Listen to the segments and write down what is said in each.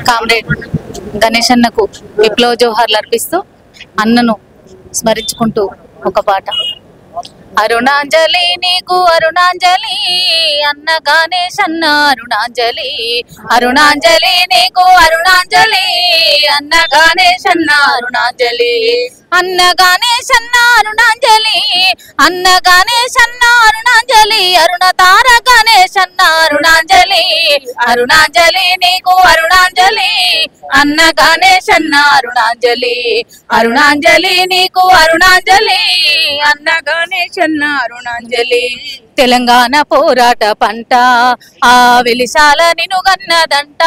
Comrade Ganesh అన్నకు విప్లవ జోహార్లు అర్పిస్తూ అన్నను స్మరించుకుంటూ ఒక పాట. అరుణాంజలి నీకు అరుణాంజలి అన్న గణేష్ అన్న అరుణాంజలి, అరుణాంజలి నీకు అరుణాంజలి అన్న గణేష్ అన్న అరుణాంజలి, అన్న గణేష్ అన్న అరుణాంజలి, అన్న గణేష్ అన్న అరుణాంజలి, అరుణ తార గణేష్ అన్న అరుణాంజలి, అరుణాంజలి నీకు అరుణాంజలి అన్న గణేష్ అన్న అరుణాంజలి, అరుణాంజలి నీకు అరుణాంజలి అన్న గణేష్ అన్న అరుణాంజలి. తెలంగాణ పోరాట పంట ఆ వెలిశాల నిను గన్నదంట,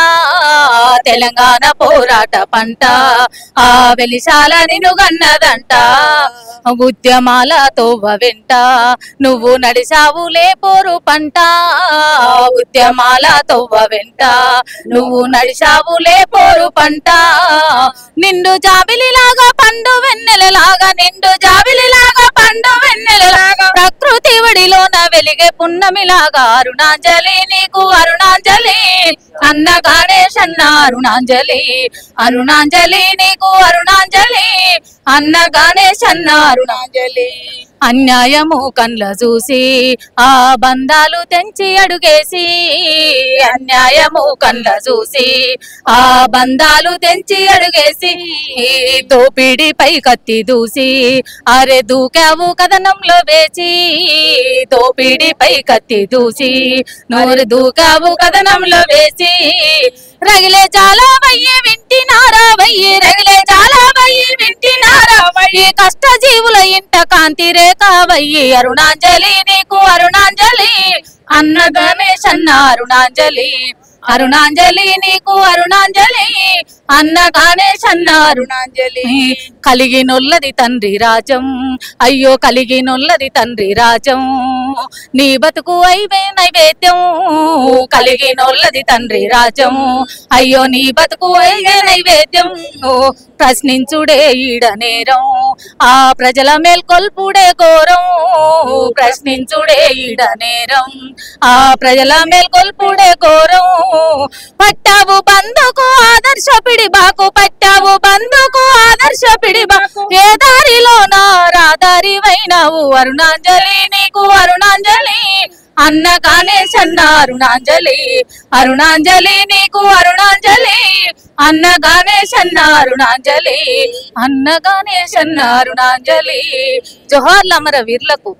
తెలంగాణ పోరాట పంట ఆ వెలిశాల నిను గన్నదంట, ఉద్యమాల తోవ వెంట నువ్వు నడిసావులే పోరు పంట, ఉద్యమాల తోవ వెంట నువ్వు నడిసావులే పోరు పంట, నిండు జాబిలిలాగా పండు వెన్నెలలాగా, నిండు జాబిలిలాగా పండు వెన్నెలలాగా, ప్రకృతి వడిలోన వెలిగే పున్నమిలాగా, అరుణాంజలి నీకు అరుణాంజలి అన్న గణేష్ అన్న అరుణాంజలి, అరుణాంజలి నీకు అరుణాంజలి అన్న గణేష్ అన్న అరుణాంజలి. అన్యాయము కండ్ల చూసి ఆ బంధాలు తెంచి అడుగేసి, అన్యాయము కండ్ల చూసి ఆ బంధాలు తెంచి అడుగేసి, దోపిడిపై కత్తి దూసి అరే దూకావు కథనంలో వేచి, దోపిడిపై కత్తి దూసి నోరు దూకావు కథనంలో వేసి, రగిలే చాలా వయ్యి వింటినారా వయ్యి, రగిలే చాలా వయ్యి వింటినారా వయ్యి, కష్ట జీవుల ఇంట కాంతి రేఖ వయ్యి, అరుణాంజలి నీకు అరుణాంజలి అన్న గణేష్ అన్న అరుణాంజలి, అరుణాంజలి నీకు అరుణాంజలి అన్న గణేష్ అన్న అరుణాంజలి. కలిగినొల్లది తండ్రి రాజం అయ్యో కలిగినొల్లది తండ్రి రాజం, నీ బతుకు అయివే నైవేద్యం, కలిగినొల్లది తండ్రి రాజం అయ్యో నీ బతుకు అయివే నైవేద్యం, ప్రశ్నించుడే ఈడ నేరం ఆ ప్రజల మేల్కొల్పుడే ఘోరం, ప్రశ్నించుడే ఈడ నేరం ఆ ప్రజల మేల్కొల్పుడే ఘోరం, పట్టావు బంధుకు ఆదర్శ పిడిబాకు, పట్టావు బంధుకు ఆదర్శ పిడిబాకు, ఏ దారిలో నా రాదారి వైనావు, అరుణాంజలి నీకు అరుణాంజలి అన్న గణేష్ అన్న అరుణాంజలి, అరుణాంజలి నీకు అరుణాంజలి అన్న గణేష్ అన్న అరుణాంజలి, అన్న గణేష్ అన్న అరుణాంజలి. జోహార్లు అమర వీర్లకు.